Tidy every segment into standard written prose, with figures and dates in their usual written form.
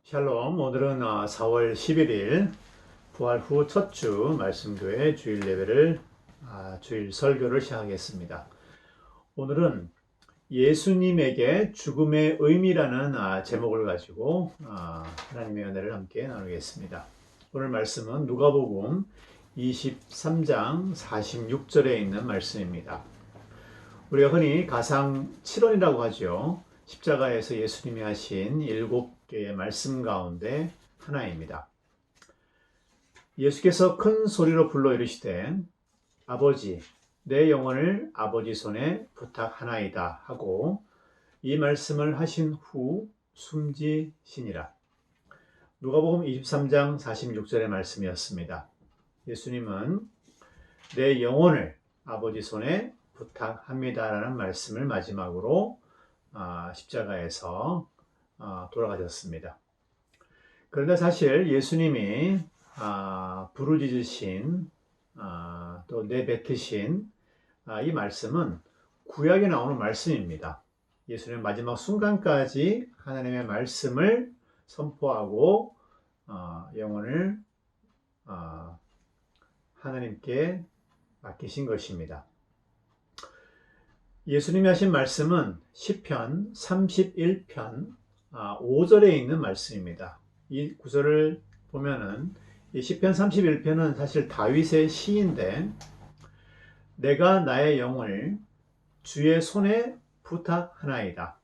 샬롬. 오늘은 4월 11일 부활 후 첫 주 말씀교회 주일 예배를 주일 설교를 시작하겠습니다. 오늘은 예수님에게 죽음의 의미라는 제목을 가지고 하나님의 은혜를 함께 나누겠습니다. 오늘 말씀은 누가복음 23장 46절에 있는 말씀입니다. 우리가 흔히 가상 7원이라고 하죠. 십자가에서 예수님이 하신 7개의 말씀 가운데 하나입니다. 예수께서 큰 소리로 불러 이르시되 아버지 내 영혼을 아버지 손에 부탁하나이다 하고 이 말씀을 하신 후 숨지시니라. 누가복음 23장 46절의 말씀이었습니다. 예수님은 내 영혼을 아버지 손에 부탁합니다라는 말씀을 마지막으로 십자가에서 돌아가셨습니다. 그런데 사실 예수님이 부르짖으신 또 내뱉으신 이 말씀은 구약에 나오는 말씀입니다. 예수님은 마지막 순간까지 하나님의 말씀을 선포하고 영혼을 하나님께 맡기신 것입니다. 예수님이 하신 말씀은 시편 31편 5절에 있는 말씀입니다. 이 구절을 보면은 이 시편 31편은 사실 다윗의 시인데 내가 나의 영을 주의 손에 부탁하나이다.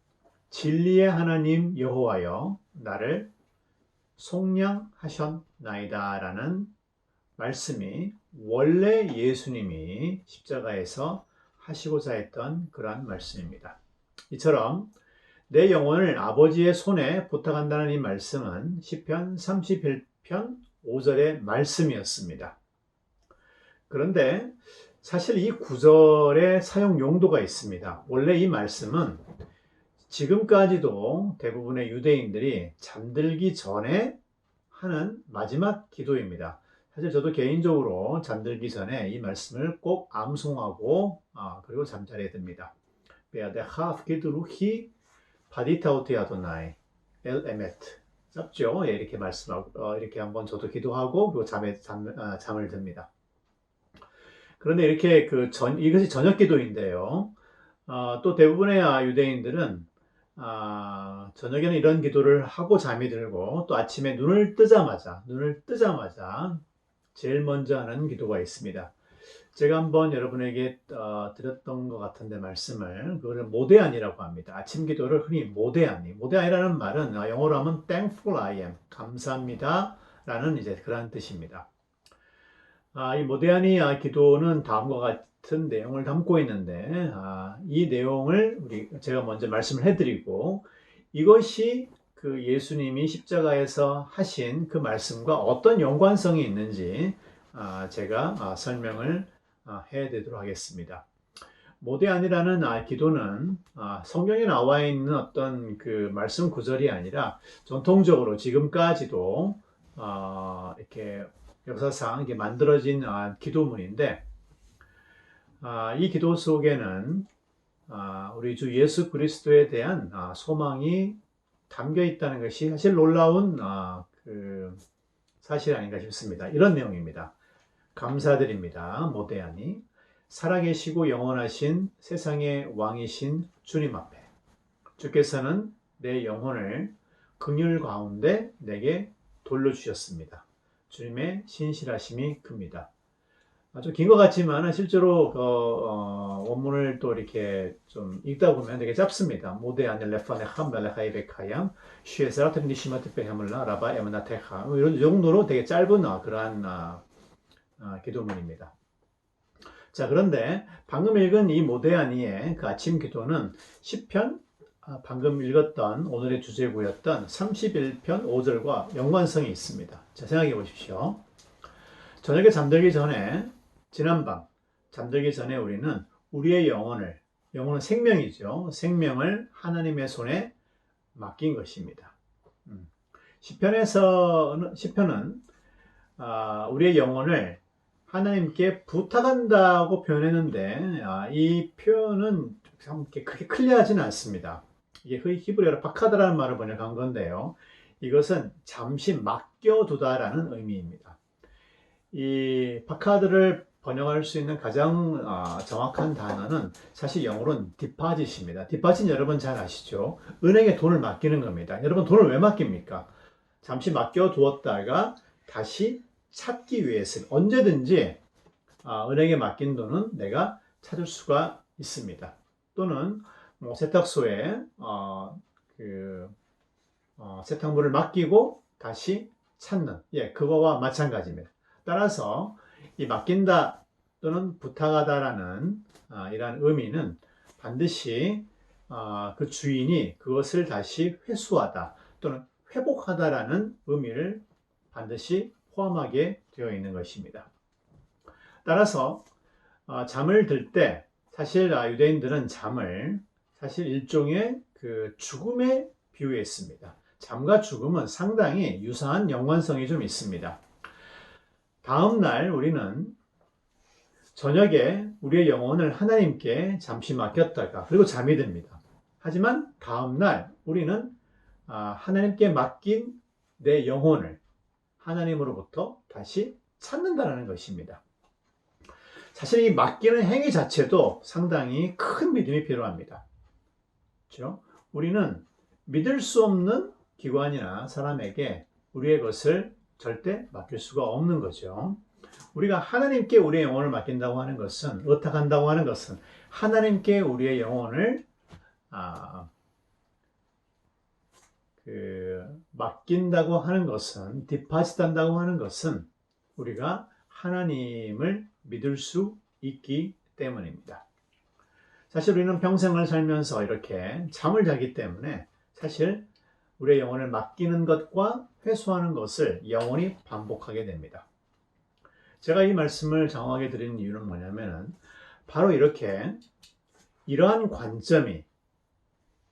진리의 하나님 여호와여 나를 속량하셨나이다 라는 말씀이 원래 예수님이 십자가에서 하시고자 했던 그러한 말씀입니다. 이처럼 내 영혼을 아버지의 손에 부탁한다는 이 말씀은 시편 31편 5절의 말씀이었습니다. 그런데 사실 이 구절의 사용 용도가 있습니다. 원래 이 말씀은 지금까지도 대부분의 유대인들이 잠들기 전에 하는 마지막 기도입니다. 사실 저도 개인적으로 잠들기 전에 이 말씀을 꼭 암송하고 그리고 잠자리에 듭니다. 베아데하 아프기드루히 바디타우티 아도나이 엘 에메트 짧죠? 예, 이렇게 말씀하고 이렇게 한번 저도 기도하고 그리고 잠을 듭니다. 그런데 이렇게 이것이 저녁 기도인데요. 또 대부분의 유대인들은 저녁에는 이런 기도를 하고 잠이 들고 또 아침에 눈을 뜨자마자 제일 먼저 하는 기도가 있습니다. 제가 한번 여러분에게 드렸던 것 같은데 말씀을 그거를 모데안이라고 합니다. 아침 기도를 흔히 모데안이라는 말은 영어로 하면 thankful I am 감사합니다 라는 이제 그런 뜻입니다. 이 모데안이 기도는 다음과 같은 내용을 담고 있는데 이 내용을 제가 먼저 말씀을 해드리고 이것이 그 예수님이 십자가에서 하신 그 말씀과 어떤 연관성이 있는지 제가 설명을 해드리도록 하겠습니다. 모데안이라는 기도는 성경에 나와 있는 어떤 그 말씀 구절이 아니라 전통적으로 지금까지도 이렇게 역사상 이렇게 만들어진 기도문인데 이 기도 속에는 우리 주 예수 그리스도에 대한 소망이 담겨 있다는 것이 사실 놀라운 그 사실 아닌가 싶습니다. 이런 내용입니다. 감사드립니다. 모데안이 살아계시고 영원하신 세상의 왕이신 주님 앞에 주께서는 내 영혼을 긍휼 가운데 내게 돌려주셨습니다. 주님의 신실하심이 큽니다. 아주 긴 것 같지만 실제로 원문을 또 이렇게 좀 읽다 보면 되게 짧습니다. 모데안의 레파네함 멜레하이베카얌 슈에사라트 니시마트 베하물라 라바 에마나테하 이런 정도로 되게 짧은 그러한 기도문입니다. 자, 그런데 방금 읽은 이 모데안이의 그 아침 기도는 시편 방금 읽었던 오늘의 주제구였던 31편 5절과 연관성이 있습니다. 자, 생각해 보십시오. 저녁에 잠들기 전에 지난밤 잠들기 전에 우리는 우리의 영혼은 생명이죠. 생명을 하나님의 손에 맡긴 것입니다. 시편은 우리의 영혼을 하나님께 부탁한다고 표현했는데 이 표현은 참 그렇게 클리어하지는 않습니다. 이게 히브리어로 바카드라는 말을 번역한 건데요. 이것은 잠시 맡겨두다라는 의미입니다. 이 파카드를 번역할 수 있는 가장 정확한 단어는 사실 영어로는 디파짓입니다. 디파짓 여러분 잘 아시죠? 은행에 돈을 맡기는 겁니다. 여러분 돈을 왜 맡깁니까? 잠시 맡겨두었다가 다시 찾기 위해서 언제든지 은행에 맡긴 돈은 내가 찾을 수가 있습니다. 또는 뭐 세탁소에 세탁물을 맡기고 다시 찾는, 그거와 마찬가지입니다. 따라서 이 맡긴다 또는 부탁하다라는 이러한 의미는 반드시 그 주인이 그것을 다시 회수하다 또는 회복하다라는 의미를 반드시 포함하게 되어 있는 것입니다. 따라서 잠을 들 때 사실 유대인들은 잠을 사실 일종의 그 죽음에 비유했습니다. 잠과 죽음은 상당히 유사한 연관성이 좀 있습니다. 다음 날 우리는 저녁에 우리의 영혼을 하나님께 잠시 맡겼다가 그리고 잠이 듭니다. 하지만 다음 날 우리는 하나님께 맡긴 내 영혼을 하나님으로부터 다시 찾는다는 것입니다. 사실 이 맡기는 행위 자체도 상당히 큰 믿음이 필요합니다. 그렇죠? 우리는 믿을 수 없는 기관이나 사람에게 우리의 것을 절대 맡길 수가 없는 거죠. 우리가 하나님께 우리의 영혼을 맡긴다고 하는 것은, 의탁한다고 하는 것은 하나님께 우리의 영혼을 맡긴다고 하는 것은, 디파짓한다고 하는 것은 우리가 하나님을 믿을 수 있기 때문입니다. 사실 우리는 평생을 살면서 이렇게 잠을 자기 때문에 사실 우리의 영혼을 맡기는 것과 회수하는 것을 영원히 반복하게 됩니다. 제가 이 말씀을 장황하게 드리는 이유는 뭐냐면은 바로 이렇게 이러한 관점이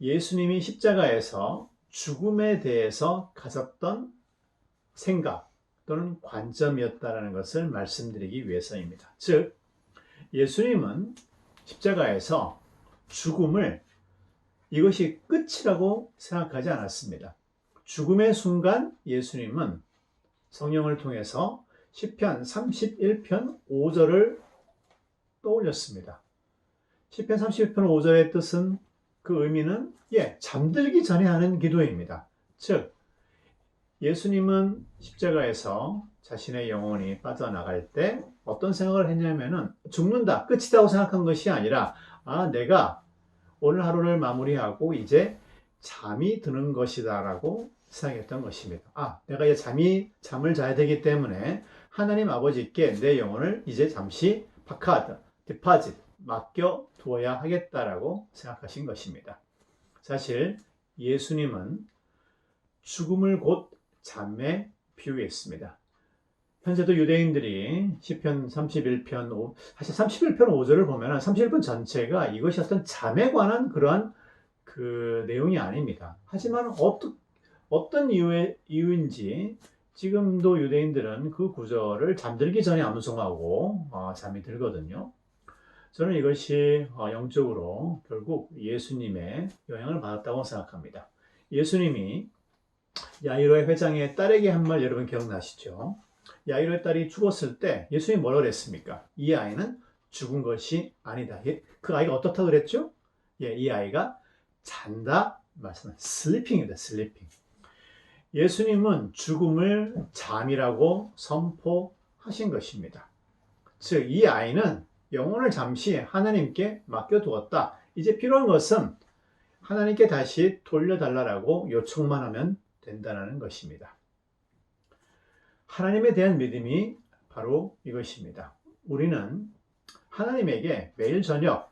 예수님이 십자가에서 죽음에 대해서 가졌던 생각 또는 관점이었다는 것을 말씀드리기 위해서입니다. 즉, 예수님은 십자가에서 죽음을 이것이 끝이라고 생각하지 않았습니다. 죽음의 순간 예수님은 성령을 통해서 시편 31편 5절을 떠올렸습니다. 시편 31편 5절의 뜻은 그 의미는 잠들기 전에 하는 기도입니다. 즉 예수님은 십자가에서 자신의 영혼이 빠져나갈 때 어떤 생각을 했냐면은 죽는다, 끝이다고 생각한 것이 아니라 내가 오늘 하루를 마무리하고 이제 잠이 드는 것이다 라고 생각했던 것입니다. 내가 이제 잠을 자야 되기 때문에 하나님 아버지께 내 영혼을 이제 잠시 파카드, 디파짓, 맡겨두어야 하겠다라고 생각하신 것입니다. 사실 예수님은 죽음을 곧 잠에 비유했습니다. 현재도 유대인들이 시편 31편, 사실 31편 5절을 보면 31편 전체가 이것이 어떤 잠에 관한 그러한 그 내용이 아닙니다. 하지만 어떤 이유인지 지금도 유대인들은 그 구절을 잠들기 전에 암송하고 잠이 들거든요. 저는 이것이 영적으로 결국 예수님의 영향을 받았다고 생각합니다. 예수님이 야이로의 회장의 딸에게 한 말 여러분 기억나시죠? 야이로의 딸이 죽었을 때 예수님이 뭐라고 그랬습니까? 이 아이는 죽은 것이 아니다. 그 아이가 어떻다고 그랬죠? 이 아이가 잔다 말씀은 sleeping입니다. sleeping. 예수님은 죽음을 잠이라고 선포하신 것입니다. 즉, 이 아이는 영혼을 잠시 하나님께 맡겨두었다. 이제 필요한 것은 하나님께 다시 돌려달라고 요청만 하면 된다는 것입니다. 하나님에 대한 믿음이 바로 이것입니다. 우리는 하나님에게 매일 저녁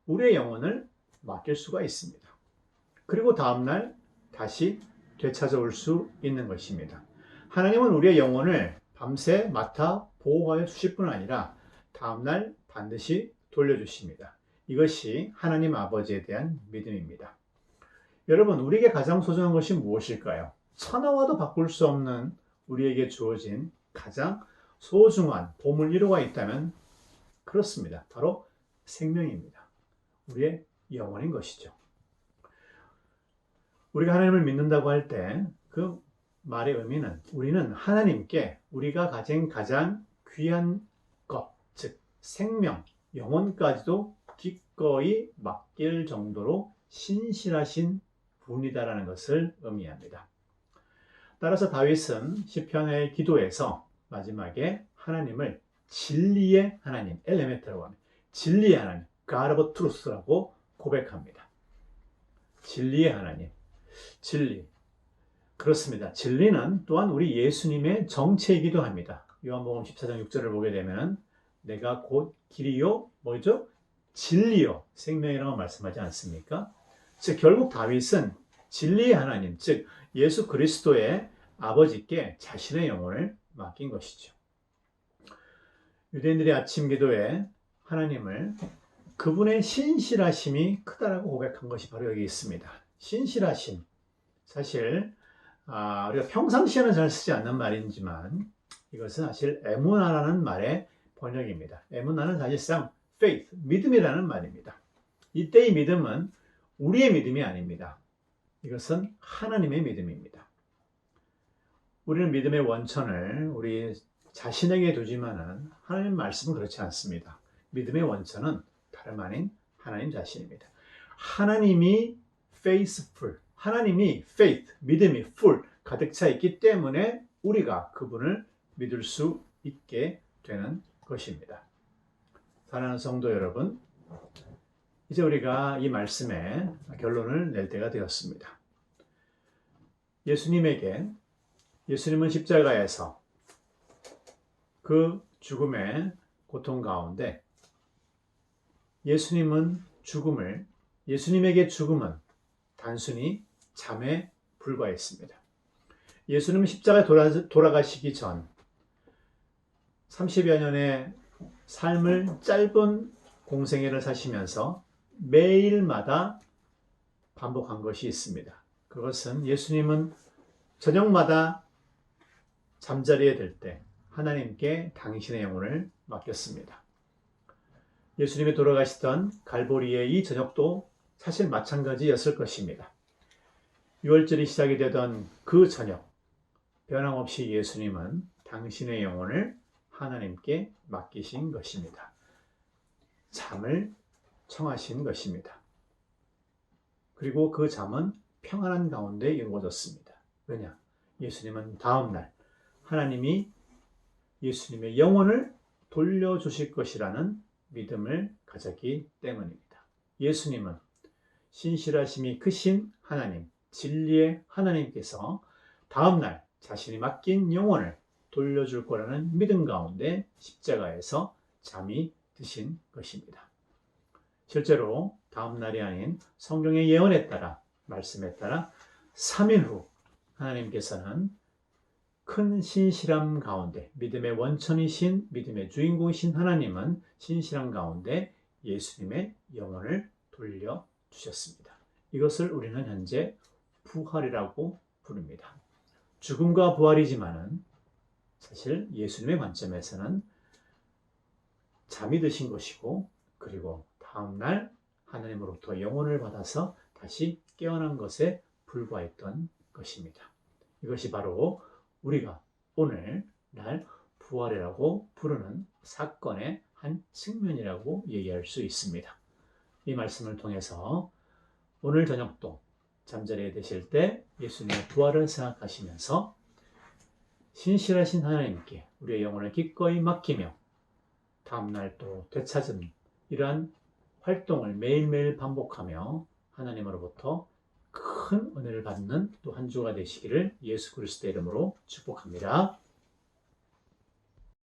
우리의 영혼을 맡길 수가 있습니다. 그리고 다음날 다시 되찾아올 수 있는 것입니다. 하나님은 우리의 영혼을 밤새 맡아 보호하여 주실 뿐 아니라 다음날 반드시 돌려주십니다. 이것이 하나님 아버지에 대한 믿음입니다. 여러분, 우리에게 가장 소중한 것이 무엇일까요? 천하와도 바꿀 수 없는 우리에게 주어진 가장 소중한 보물 1호가 있다면 그렇습니다. 바로 생명입니다. 우리의 영혼인 것이죠. 우리가 하나님을 믿는다고 할 때 그 말의 의미는 우리는 하나님께 우리가 가진 가장 귀한 것, 즉 생명, 영혼까지도 기꺼이 맡길 정도로 신실하신 분이다라는 것을 의미합니다. 따라서 다윗은 시편의 기도에서 마지막에 하나님을 진리의 하나님, 엘레메트라고 합니다. 진리의 하나님, God of Truth라고 고백합니다. 진리의 하나님, 진리. 그렇습니다. 진리는 또한 우리 예수님의 정체이기도 합니다. 요한복음 14장 6절을 보게 되면 내가 곧 길이요, 뭐죠? 진리요, 생명이라고 말씀하지 않습니까? 즉 결국 다윗은 진리의 하나님, 즉 예수 그리스도의 아버지께 자신의 영혼을 맡긴 것이죠. 유대인들의 아침 기도에 하나님을 그분의 신실하심이 크다라고 고백한 것이 바로 여기 있습니다. 신실하심. 사실 우리가 평상시에는 잘 쓰지 않는 말이지만 이것은 사실 에무나라는 말의 번역입니다. 에무나는 사실상 faith, 믿음이라는 말입니다. 이때의 믿음은 우리의 믿음이 아닙니다. 이것은 하나님의 믿음입니다. 우리는 믿음의 원천을 우리 자신에게 두지만은 하나님 말씀은 그렇지 않습니다. 믿음의 원천은 다름 아닌 하나님 자신입니다. 하나님이 faithful, 하나님이 faith, 믿음이 full, 가득 차 있기 때문에 우리가 그분을 믿을 수 있게 되는 것입니다. 사랑하는 성도 여러분, 이제 우리가 이 말씀의 결론을 낼 때가 되었습니다. 예수님은 십자가에서 그 죽음의 고통 가운데 예수님에게 죽음은 단순히 잠에 불과했습니다. 예수님은 십자가에 돌아가시기 전 30여 년의 삶을 짧은 공생애를 사시면서 매일마다 반복한 것이 있습니다. 그것은 예수님은 저녁마다 잠자리에 들 때 하나님께 당신의 영혼을 맡겼습니다. 예수님이 돌아가시던 갈보리의 이 저녁도 사실 마찬가지였을 것입니다. 6월절이 시작이 되던 그 저녁, 변함없이 예수님은 당신의 영혼을 하나님께 맡기신 것입니다. 잠을 청하신 것입니다. 그리고 그 잠은 평안한 가운데 이루어졌습니다. 왜냐? 예수님은 다음날 하나님이 예수님의 영혼을 돌려주실 것이라는 믿음을 가졌기 때문입니다. 예수님은 신실하심이 크신 하나님, 진리의 하나님께서 다음날 자신이 맡긴 영혼을 돌려줄 거라는 믿음 가운데 십자가에서 잠이 드신 것입니다. 실제로 다음날이 아닌 성경의 예언에 따라, 말씀에 따라 3일 후 하나님께서는 큰 신실함 가운데, 믿음의 원천이신, 믿음의 주인공이신 하나님은 신실함 가운데 예수님의 영혼을 돌려주셨습니다. 이것을 우리는 현재 부활이라고 부릅니다. 죽음과 부활이지만은 사실 예수님의 관점에서는 잠이 드신 것이고, 그리고 다음날 하나님으로부터 영혼을 받아서 다시 깨어난 것에 불과했던 것입니다. 이것이 바로 우리가 오늘날 부활이라고 부르는 사건의 한 측면이라고 얘기할 수 있습니다. 이 말씀을 통해서 오늘 저녁도 잠자리에 드실 때 예수님의 부활을 생각하시면서 신실하신 하나님께 우리의 영혼을 기꺼이 맡기며 다음날 또 되찾은 이러한 활동을 매일매일 반복하며 하나님으로부터 큰 은혜를 받는 또 한 주가 되시기를 예수 그리스도의 이름으로 축복합니다.